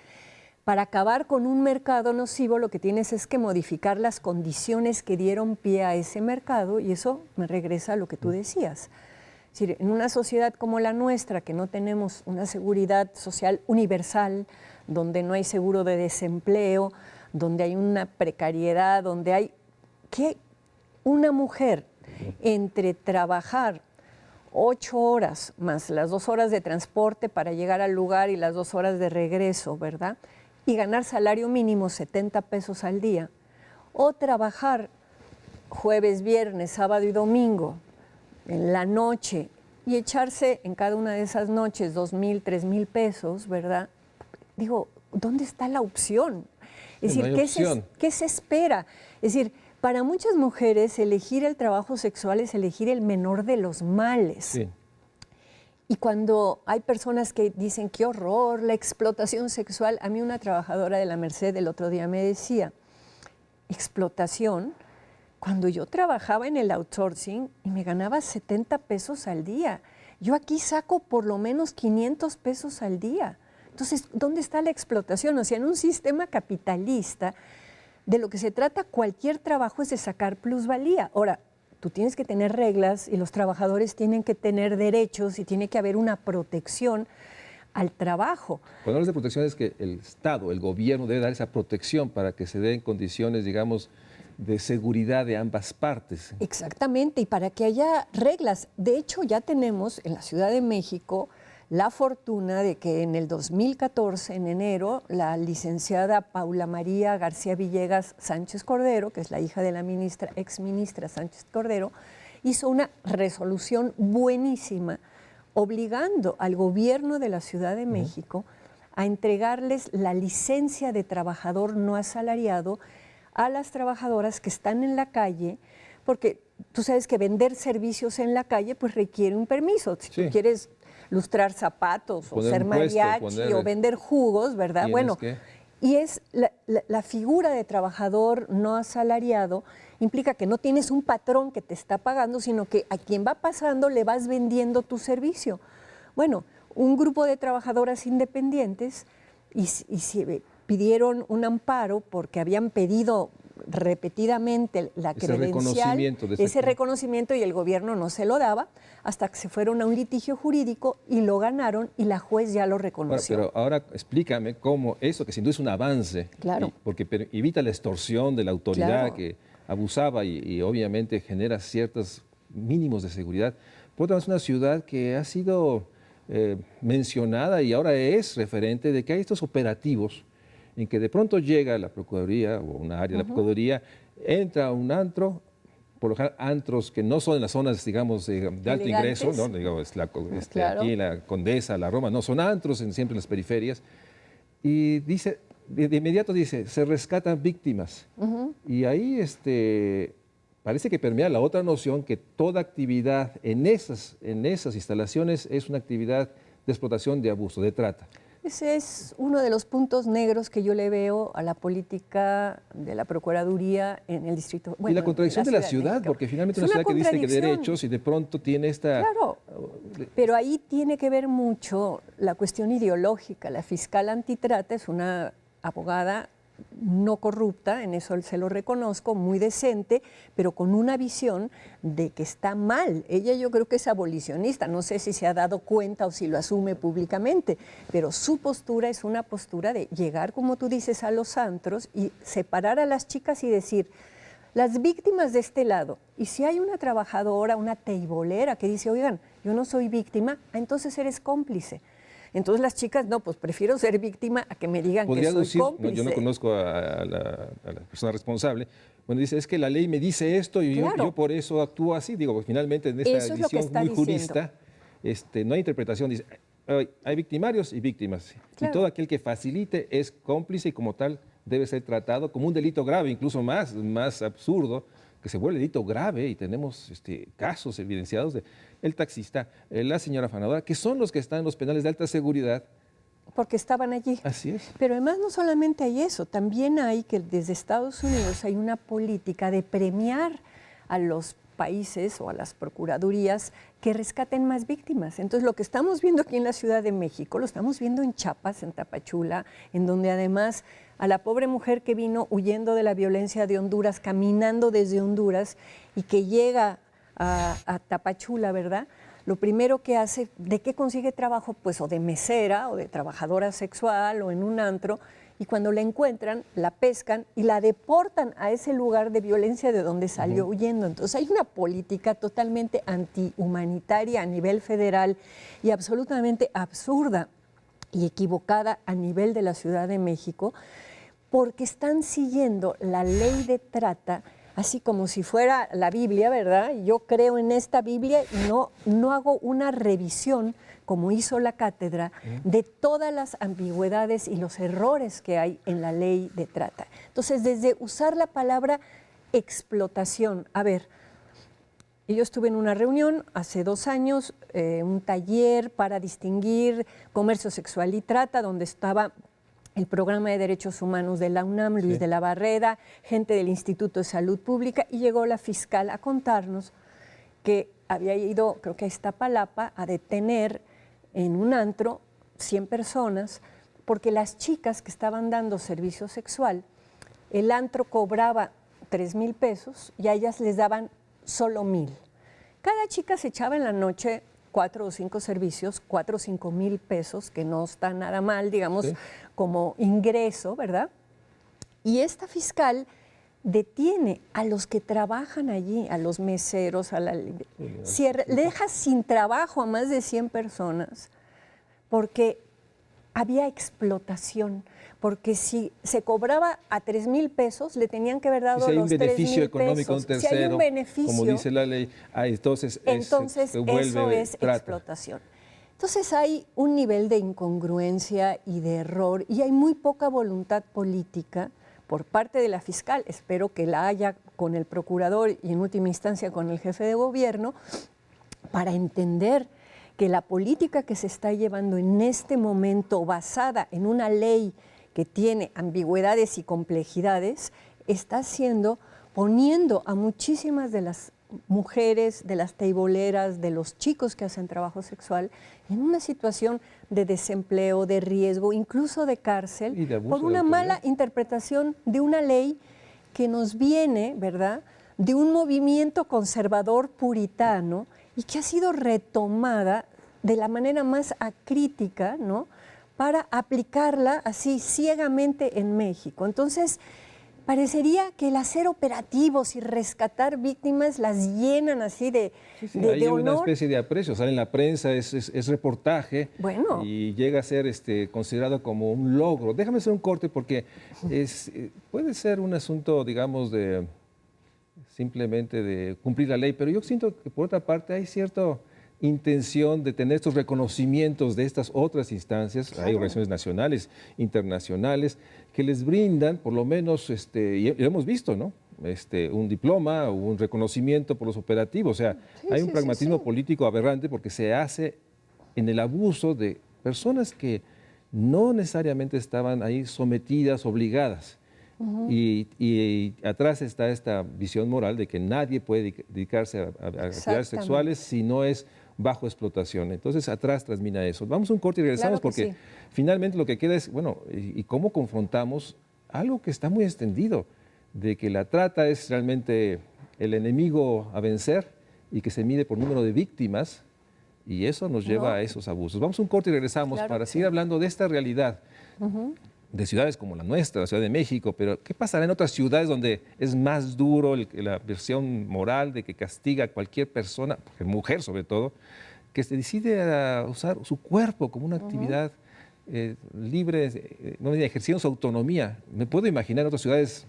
Para acabar con un mercado nocivo, lo que tienes es que modificar las condiciones que dieron pie a ese mercado, y eso me regresa a lo que tú decías. Es decir, en una sociedad como la nuestra, que no tenemos una seguridad social universal, donde no hay seguro de desempleo, donde hay una precariedad, donde hay que una mujer entre trabajar 8 horas más las 2 horas de transporte para llegar al lugar y las 2 horas de regreso, ¿verdad? Y ganar salario mínimo 70 pesos al día, o trabajar jueves, viernes, sábado y domingo en la noche y echarse en cada una de esas noches 2,000, 3,000 pesos, ¿verdad? Digo, ¿dónde está la opción? Es decir, ¿qué se espera? Es decir, para muchas mujeres elegir el trabajo sexual es elegir el menor de los males. Sí. Y cuando hay personas que dicen, qué horror, la explotación sexual, a mí una trabajadora de la Merced el otro día me decía, explotación, cuando yo trabajaba en el outsourcing y me ganaba 70 pesos al día, yo aquí saco por lo menos 500 pesos al día. Entonces, ¿dónde está la explotación? O sea, en un sistema capitalista, de lo que se trata cualquier trabajo es de sacar plusvalía. Ahora, tú tienes que tener reglas y los trabajadores tienen que tener derechos y tiene que haber una protección al trabajo. Cuando hablas de protección es que el Estado, el gobierno debe dar esa protección para que se den condiciones, digamos, de seguridad de ambas partes. Exactamente, y para que haya reglas. De hecho, ya tenemos en la Ciudad de México la fortuna de que en el 2014, en enero, la licenciada Paula María García Villegas Sánchez Cordero, que es la hija de la exministra Sánchez Cordero, hizo una resolución buenísima obligando al gobierno de la Ciudad de México a entregarles la licencia de trabajador no asalariado a las trabajadoras que están en la calle, porque tú sabes que vender servicios en la calle pues requiere un permiso. Si tú quieres lustrar zapatos o ser mariachi o vender jugos, ¿verdad? Bueno, y es la figura de trabajador no asalariado implica que no tienes un patrón que te está pagando, sino que a quien va pasando le vas vendiendo tu servicio. Bueno, un grupo de trabajadoras independientes y pidieron un amparo porque habían pedido repetidamente la credencial, ese reconocimiento, y el gobierno no se lo daba, hasta que se fueron a un litigio jurídico y lo ganaron y la juez ya lo reconoció. Pero ahora explícame cómo eso, que sin duda es un avance, claro, porque evita la extorsión de la autoridad que abusaba y obviamente genera ciertos mínimos de seguridad. Por otra, es una ciudad que ha sido mencionada y ahora es referente de que hay estos operativos en que de pronto llega la Procuraduría o una área de la Procuraduría, entra a un antro, por lo general antros que no son en las zonas, digamos, de alto ingreso, ¿no? Digamos, claro, aquí en la Condesa, la Roma, no, son antros siempre en las periferias, y dice, de inmediato dice, se rescatan víctimas, y ahí parece que permea la otra noción que toda actividad en esas instalaciones es una actividad de explotación, de abuso, de trata. Ese es uno de los puntos negros que yo le veo a la política de la Procuraduría en el distrito. Bueno, y la contradicción de la ciudad, porque finalmente es una ciudad que dice que derechos y de pronto tiene esta... Claro, pero ahí tiene que ver mucho la cuestión ideológica. La fiscal antitrata es una abogada no corrupta, en eso se lo reconozco, muy decente, pero con una visión de que está mal. Ella yo creo que es abolicionista, no sé si se ha dado cuenta o si lo asume públicamente, pero su postura es una postura de llegar, como tú dices, a los antros y separar a las chicas y decir, las víctimas de este lado, y si hay una trabajadora, una teibolera que dice, oigan, yo no soy víctima, entonces eres cómplice. Entonces las chicas, no, pues prefiero ser víctima a que me digan que soy cómplice. No, yo no conozco a la persona responsable. Bueno, dice, es que la ley me dice esto y yo por eso actúo así. Digo, pues, finalmente en esta visión muy jurista, no hay interpretación. Dice, hay victimarios y víctimas. Claro. Y todo aquel que facilite es cómplice y como tal debe ser tratado como un delito grave, incluso más absurdo, que se vuelve delito grave, y tenemos casos evidenciados de el taxista, la señora afanadora, que son los que están en los penales de alta seguridad. Porque estaban allí. Así es. Pero además no solamente hay eso, también hay que desde Estados Unidos hay una política de premiar a los países o a las procuradurías que rescaten más víctimas. Entonces lo que estamos viendo aquí en la Ciudad de México, lo estamos viendo en Chiapas, en Tapachula, en donde además a la pobre mujer que vino huyendo de la violencia de Honduras, caminando desde Honduras y que llega a Tapachula, ¿verdad? Lo primero que hace, ¿de qué consigue trabajo? Pues o de mesera o de trabajadora sexual o en un antro, y cuando la encuentran, la pescan y la deportan a ese lugar de violencia de donde salió huyendo. Entonces hay una política totalmente antihumanitaria a nivel federal y absolutamente absurda y equivocada a nivel de la Ciudad de México, porque están siguiendo la ley de trata así como si fuera la Biblia, ¿verdad? Yo creo en esta Biblia y no hago una revisión, como hizo la cátedra, de todas las ambigüedades y los errores que hay en la ley de trata. Entonces, desde usar la palabra explotación, a ver, yo estuve en una reunión hace 2 años, un taller para distinguir comercio sexual y trata, donde estaba el Programa de Derechos Humanos de la UNAM, Luis de la Barrera, gente del Instituto de Salud Pública, y llegó la fiscal a contarnos que había ido, creo que a Iztapalapa, a detener en un antro 100 personas, porque las chicas que estaban dando servicio sexual, el antro cobraba 3,000 pesos y a ellas les daban solo 1,000. Cada chica se echaba en la noche 4 o 5 servicios, 4 o 5 mil pesos, que no está nada mal, digamos, como ingreso, ¿verdad? Y esta fiscal detiene a los que trabajan allí, a los meseros, deja sin trabajo a más de 100 personas, porque había explotación, porque si se cobraba a 3,000 pesos, le tenían que haber dado los 3,000 pesos. Si hay un beneficio económico a un tercero, si hay un beneficio, como dice la ley, entonces eso es explotación. Entonces hay un nivel de incongruencia y de error, y hay muy poca voluntad política por parte de la fiscal, espero que la haya con el procurador y en última instancia con el jefe de gobierno, para entender que la política que se está llevando en este momento, basada en una ley que tiene ambigüedades y complejidades, está poniendo a muchísimas de las mujeres, de las teiboleras, de los chicos que hacen trabajo sexual, en una situación de desempleo, de riesgo, incluso de cárcel, por una mala interpretación de una ley que nos viene, ¿verdad?, de un movimiento conservador puritano y que ha sido retomada de la manera más acrítica, ¿no?, para aplicarla así ciegamente en México. Entonces, parecería que el hacer operativos y rescatar víctimas las llenan así de hay honor. Una especie de aprecio, sale en la prensa, es reportaje, y llega a ser considerado como un logro. Déjame hacer un corte porque puede ser un asunto, digamos, simplemente de cumplir la ley, pero yo siento que por otra parte hay cierta intención de tener estos reconocimientos de estas otras instancias. Claro. Hay organizaciones nacionales, internacionales, que les brindan, por lo menos, y lo hemos visto, ¿no?, un diploma o un reconocimiento por los operativos. O sea, hay un pragmatismo político aberrante porque se hace en el abuso de personas que no necesariamente estaban ahí sometidas, obligadas. Y atrás está esta visión moral de que nadie puede dedicarse a actividades sexuales si no es bajo explotación. Entonces atrás termina eso. Vamos a un corte y regresamos porque finalmente lo que queda es, bueno, y cómo confrontamos algo que está muy extendido, de que la trata es realmente el enemigo a vencer y que se mide por número de víctimas, y eso nos lleva a esos abusos. Vamos a un corte y regresamos para seguir hablando de esta realidad de ciudades como la nuestra, la Ciudad de México, pero ¿qué pasará en otras ciudades donde es más duro la versión moral de que castiga a cualquier persona, mujer sobre todo, que se decide a usar su cuerpo como una actividad libre, no, ejerciendo su autonomía? Me puedo imaginar en otras ciudades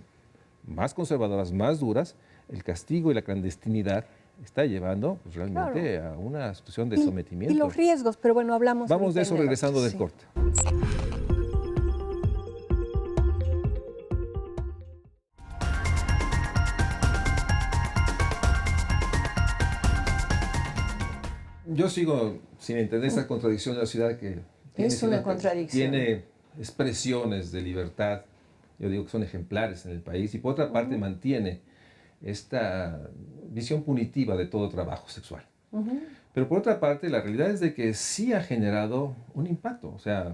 más conservadoras, más duras, el castigo y la clandestinidad está llevando pues, realmente a una situación de sometimiento. Y los riesgos, pero bueno, hablamos. Vamos de eso regresando del corte. Yo sigo sin entender esa contradicción de la ciudad que es una contradicción. Tiene expresiones de libertad, yo digo que son ejemplares en el país, y por otra parte mantiene esta visión punitiva de todo trabajo sexual. Pero por otra parte, la realidad es de que sí ha generado un impacto. O sea,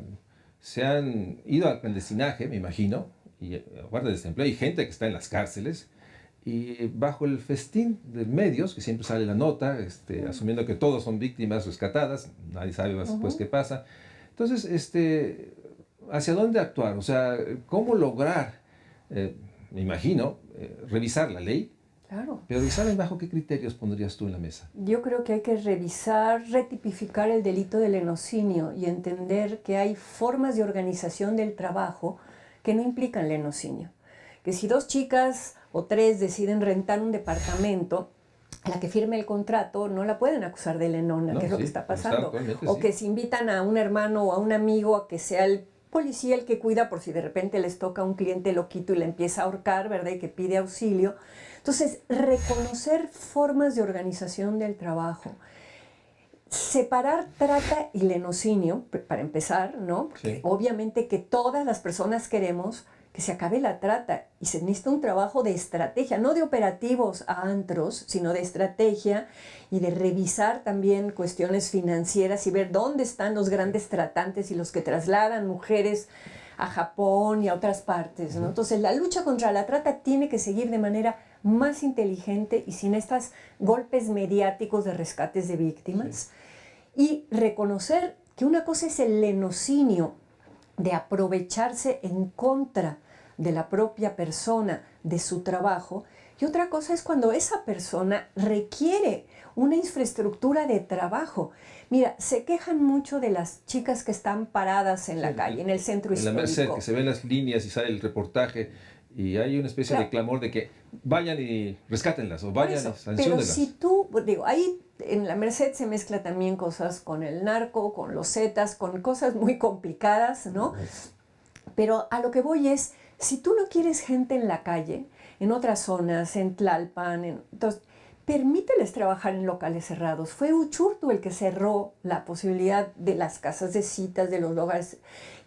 se han ido al clandestinaje, me imagino, y guarda de desempleo, hay gente que está en las cárceles, y bajo el festín de medios, que siempre sale la nota, asumiendo que todos son víctimas rescatadas, nadie sabe después qué pasa. Entonces, ¿hacia dónde actuar? O sea, ¿cómo lograr, me imagino, revisar la ley? Claro. Pero revisar bajo qué criterios pondrías tú en la mesa. Yo creo que hay que revisar, retipificar el delito del lenocinio y entender que hay formas de organización del trabajo que no implican lenocinio. Que si 2 chicas o 3 deciden rentar un departamento, la que firme el contrato no la pueden acusar de lenona, que es lo que está pasando. O que si invitan a un hermano o a un amigo a que sea el policía el que cuida por si de repente les toca a un cliente loquito y le empieza a ahorcar, ¿verdad? Y que pide auxilio. Entonces, reconocer formas de organización del trabajo. Separar trata y lenocinio, para empezar, ¿no? Porque obviamente que todas las personas queremos que se acabe la trata y se necesita un trabajo de estrategia, no de operativos a antros, sino de estrategia y de revisar también cuestiones financieras y ver dónde están los grandes tratantes y los que trasladan mujeres a Japón y a otras partes, ¿no? Entonces la lucha contra la trata tiene que seguir de manera más inteligente y sin estos golpes mediáticos de rescates de víctimas y reconocer que una cosa es el lenocinio de aprovecharse en contra de la propia persona, de su trabajo, y otra cosa es cuando esa persona requiere una infraestructura de trabajo. Mira, se quejan mucho de las chicas que están paradas en la calle, en el centro histórico. En la Merced, que se ven las líneas y sale el reportaje, y hay una especie de clamor de que vayan y rescátenlas, o vayan y sanciónenlas. Pero si tú, digo, ahí en la Merced se mezcla también cosas con el narco, con los zetas, con cosas muy complicadas, ¿no? Pero a lo que voy es, si tú no quieres gente en la calle, en otras zonas, en Tlalpan, entonces, permíteles trabajar en locales cerrados. Fue Usurtu el que cerró la posibilidad de las casas de citas, de los lugares,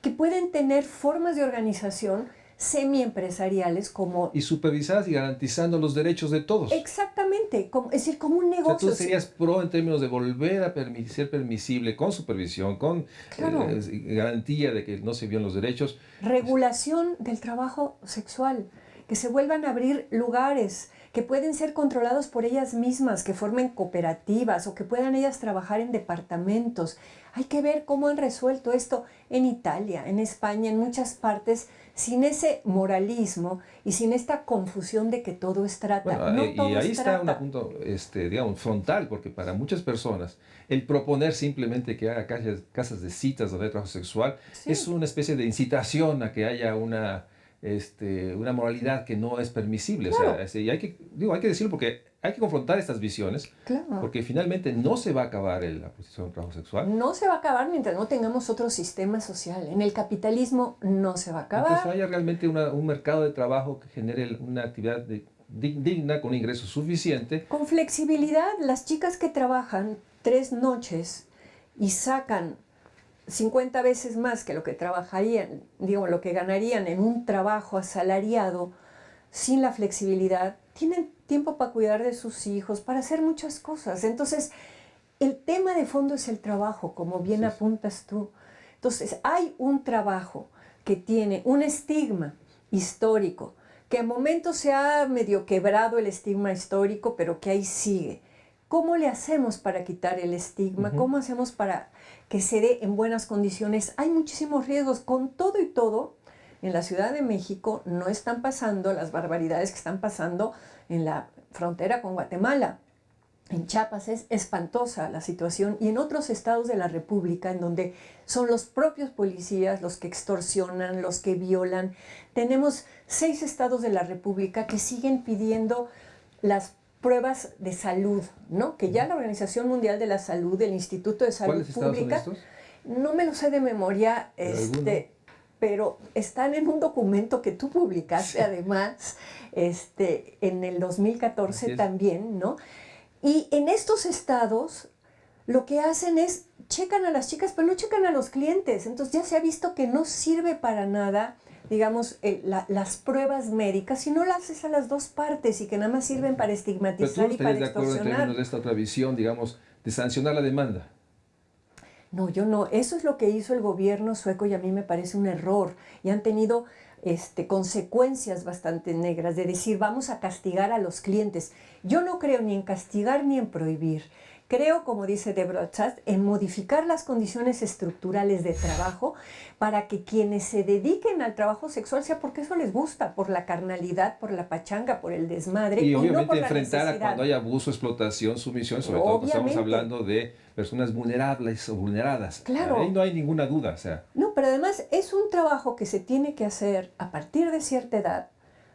que pueden tener formas de organización semiempresariales como... Y supervisadas y garantizando los derechos de todos. Exactamente, es decir, como un negocio. O sea, tú serías pro en términos de volver a ser permisible con supervisión, con garantía de que no se violen los derechos. Regulación del trabajo sexual, que se vuelvan a abrir lugares que pueden ser controlados por ellas mismas, que formen cooperativas o que puedan ellas trabajar en departamentos. Hay que ver cómo han resuelto esto en Italia, en España, en muchas partes, sin ese moralismo y sin esta confusión de que todo es trata. Bueno, no todo y ahí es está trata. un punto, digamos, frontal, porque para muchas personas el proponer simplemente que haga casas de citas donde hay trabajo sexual es una especie de incitación a que haya una moralidad que no es permisible. Claro. O sea, y hay que decirlo porque hay que confrontar estas visiones, porque finalmente no se va a acabar la prostitución del trabajo sexual. No se va a acabar mientras no tengamos otro sistema social. En el capitalismo no se va a acabar. Entonces haya realmente un mercado de trabajo que genere una actividad digna, con un ingreso suficiente. Con flexibilidad, las chicas que trabajan 3 noches y sacan 50 veces más que lo que trabajarían, digo, lo que ganarían en un trabajo asalariado, sin la flexibilidad, tienen tiempo para cuidar de sus hijos, para hacer muchas cosas. Entonces, el tema de fondo es el trabajo, como bien Sí. apuntas tú. Entonces, hay un trabajo que tiene un estigma histórico, que en momentos se ha medio quebrado el estigma histórico, pero que ahí sigue. ¿Cómo le hacemos para quitar el estigma? ¿Cómo hacemos para que se dé en buenas condiciones? Hay muchísimos riesgos. Con todo y todo, en la Ciudad de México no están pasando las barbaridades que están pasando en la frontera con Guatemala. En Chiapas es espantosa la situación, y en otros estados de la República, en donde son los propios policías los que extorsionan, los que violan. Tenemos 6 estados de la República que siguen pidiendo las pruebas de salud, ¿no? Que ya la Organización Mundial de la Salud, el Instituto de Salud ¿Cuáles estados son Pública, estos? no me lo sé de memoria, ¿Alguno? pero están en un documento que tú publicaste además en el 2014 también, ¿no? Y en estos estados lo que hacen es checan a las chicas, pero no checan a los clientes. Entonces ya se ha visto que no sirve para nada, digamos, las pruebas médicas, si no las haces a las dos partes, y que nada más sirven para Pero tú estigmatizar no y para estarías de acuerdo en extorsionar. términos de esta otra visión, digamos, de sancionar la demanda. No, yo no. Eso es lo que hizo el gobierno sueco, y a mí me parece un error. Y han tenido consecuencias bastante negras de decir vamos a castigar a los clientes. Yo no creo ni en castigar ni en prohibir. Creo, como dice Deborah Chast, en modificar las condiciones estructurales de trabajo para que quienes se dediquen al trabajo sexual sea porque eso les gusta, por la carnalidad, por la pachanga, por el desmadre, Y no obviamente por la enfrentar a necesidad. cuando hay abuso, explotación, sumisión, sobre todo cuando estamos Obviamente. hablando de personas vulnerables o vulneradas. Claro. Ahí no hay ninguna duda, o sea. No, pero además es un trabajo que se tiene que hacer a partir de cierta edad,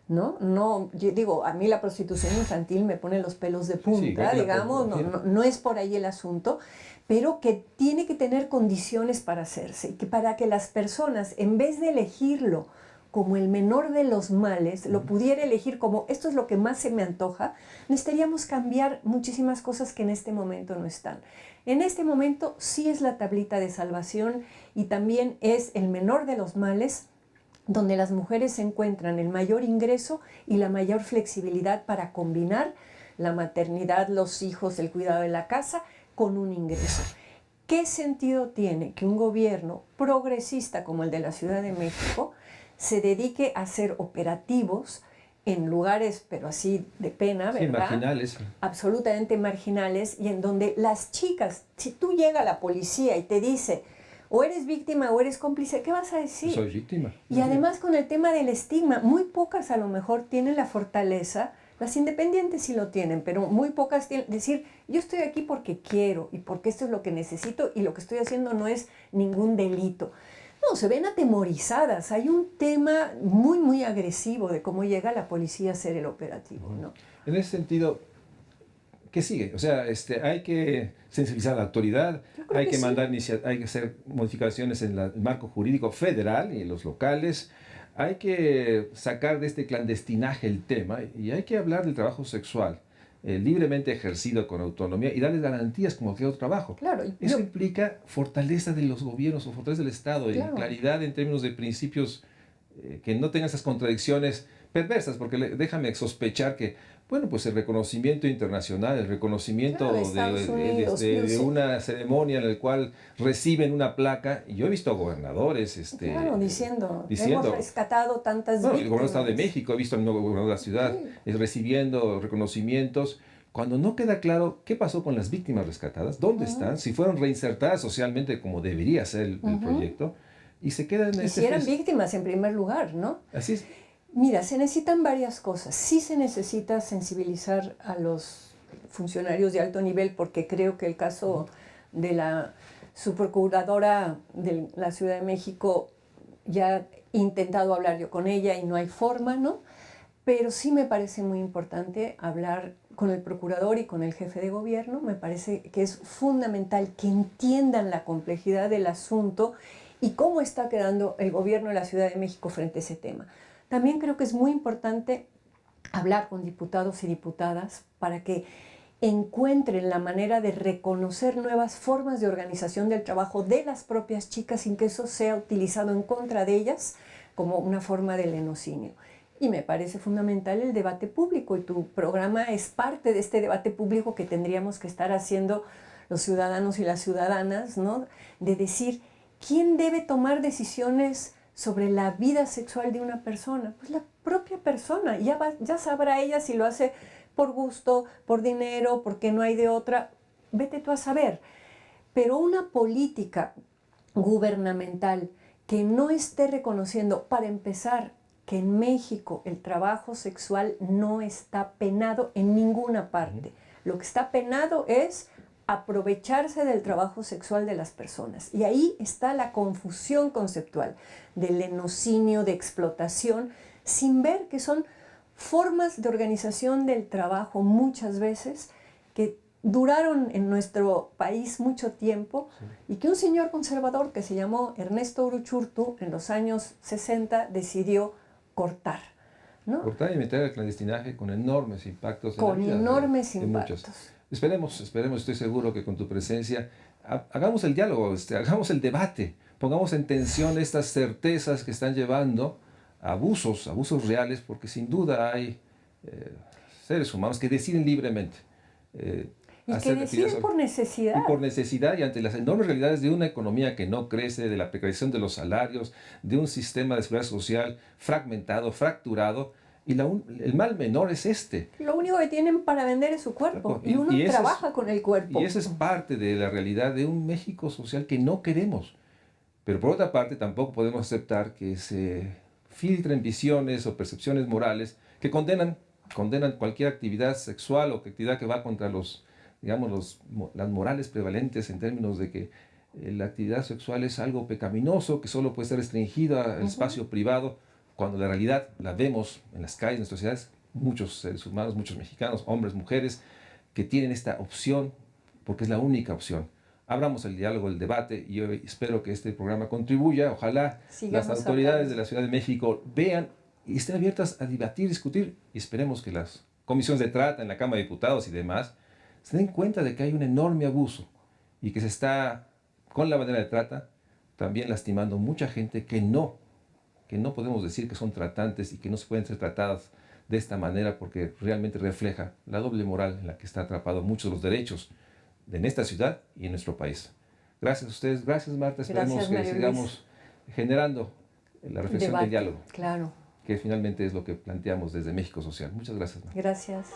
¿no? No, yo digo, a mí la prostitución infantil me pone los pelos de punta, la digamos, no es por ahí el asunto, pero que tiene que tener condiciones para hacerse, y que para que las personas, en vez de elegirlo como el menor de los males, lo pudiera elegir como esto es lo que más se me antoja, necesitaríamos cambiar muchísimas cosas que en este momento no están. En este momento sí es la tablita de salvación, y también es el menor de los males, donde las mujeres encuentran el mayor ingreso y la mayor flexibilidad para combinar la maternidad, los hijos, el cuidado de la casa con un ingreso. ¿Qué sentido tiene que un gobierno progresista como el de la Ciudad de México se dedique a hacer operativos en lugares, pero así de pena, Sí, ¿verdad? marginales. Absolutamente marginales, y en donde las chicas, si tú llega la policía y te dice o eres víctima o eres cómplice, ¿qué vas a decir? Soy víctima. Y además con el tema del estigma, muy pocas a lo mejor tienen la fortaleza, las independientes sí lo tienen, pero muy pocas tienen, decir, yo estoy aquí porque quiero y porque esto es lo que necesito y lo que estoy haciendo no es ningún delito. No, se ven atemorizadas. Hay un tema muy, muy agresivo de cómo llega la policía a hacer el operativo, ¿no? En ese sentido, ¿qué sigue? O sea, hay que sensibilizar a la autoridad, hay que sí. hay que hacer modificaciones en el marco jurídico federal y en los locales, hay que sacar de este clandestinaje el tema y hay que hablar del trabajo sexual libremente ejercido con autonomía y darles garantías como cualquier otro trabajo. Claro, Eso implica fortaleza de los gobiernos o fortaleza del Estado Claro. y claridad en términos de principios que no tengan esas contradicciones perversas, porque déjame sospechar que, bueno, pues el reconocimiento internacional, el reconocimiento Claro, de Estados Unidos, de una ceremonia en la cual reciben una placa, y yo he visto a gobernadores claro, diciendo, hemos rescatado tantas no, víctimas. el gobernador del Estado de México, he visto al nuevo gobernador de la ciudad recibiendo reconocimientos, cuando no queda claro qué pasó con las víctimas rescatadas, dónde están, si fueron reinsertadas socialmente como debería ser el proyecto, y se quedan en Y si eran víctimas en primer lugar, ¿no? Así es. Mira, se necesitan varias cosas. Sí se necesita sensibilizar a los funcionarios de alto nivel, porque creo que el caso de la subprocuradora de la Ciudad de México, ya he intentado hablar yo con ella y no hay forma, ¿no? Pero sí me parece muy importante hablar con el procurador y con el jefe de gobierno. Me parece que es fundamental que entiendan la complejidad del asunto y cómo está quedando el gobierno de la Ciudad de México frente a ese tema. También creo que es muy importante hablar con diputados y diputadas para que encuentren la manera de reconocer nuevas formas de organización del trabajo de las propias chicas sin que eso sea utilizado en contra de ellas como una forma de lenocinio. Y me parece fundamental el debate público, y tu programa es parte de este debate público que tendríamos que estar haciendo los ciudadanos y las ciudadanas, ¿no? De decir, ¿quién debe tomar decisiones sobre la vida sexual de una persona? Pues la propia persona. Ya sabrá ella si lo hace por gusto, por dinero, porque no hay de otra. Vete tú a saber. Pero una política gubernamental que no esté reconociendo, para empezar, que en México el trabajo sexual no está penado en ninguna parte. Lo que está penado es aprovecharse del trabajo sexual de las personas. Y ahí está la confusión conceptual del lenocinio, de explotación, sin ver que son formas de organización del trabajo muchas veces que duraron en nuestro país mucho tiempo, y que un señor conservador que se llamó Ernesto Uruchurtu en los años 60 decidió cortar, ¿no? Cortar y meter al clandestinaje con enormes impactos. Con enormes de impactos. Muchos. Esperemos, estoy seguro que con tu presencia hagamos el diálogo, hagamos el debate, pongamos en tensión estas certezas que están llevando a abusos reales, porque sin duda hay seres humanos que deciden libremente. Y que deciden por necesidad. Y por necesidad, y ante las enormes realidades de una economía que no crece, de la precarización de los salarios, de un sistema de seguridad social fragmentado, fracturado, y el mal menor es este. Lo único que tienen para vender es su cuerpo, y uno trabaja con el cuerpo. Y esa es parte de la realidad de un México social que no queremos. Pero por otra parte tampoco podemos aceptar que se filtren visiones o percepciones morales que condenan cualquier actividad sexual o actividad que va contra las morales prevalentes, en términos de que la actividad sexual es algo pecaminoso, que solo puede ser restringida al espacio privado, cuando la realidad la vemos en las calles, en nuestras ciudades, muchos seres humanos, muchos mexicanos, hombres, mujeres, que tienen esta opción, porque es la única opción. Abramos el diálogo, el debate, y yo espero que este programa contribuya. Ojalá las autoridades de la Ciudad de México vean y estén abiertas a debatir, discutir, y esperemos que las comisiones de trata en la Cámara de Diputados y demás se den cuenta de que hay un enorme abuso y que se está, con la bandera de trata, también lastimando mucha gente que no podemos decir que son tratantes y que no se pueden ser tratadas de esta manera, porque realmente refleja la doble moral en la que está atrapado muchos de los derechos en esta ciudad y en nuestro país. Gracias a ustedes, gracias Marta, esperemos que sigamos generando la reflexión del diálogo. Claro. Que finalmente es lo que planteamos desde México Social. Muchas gracias, Marta. Gracias.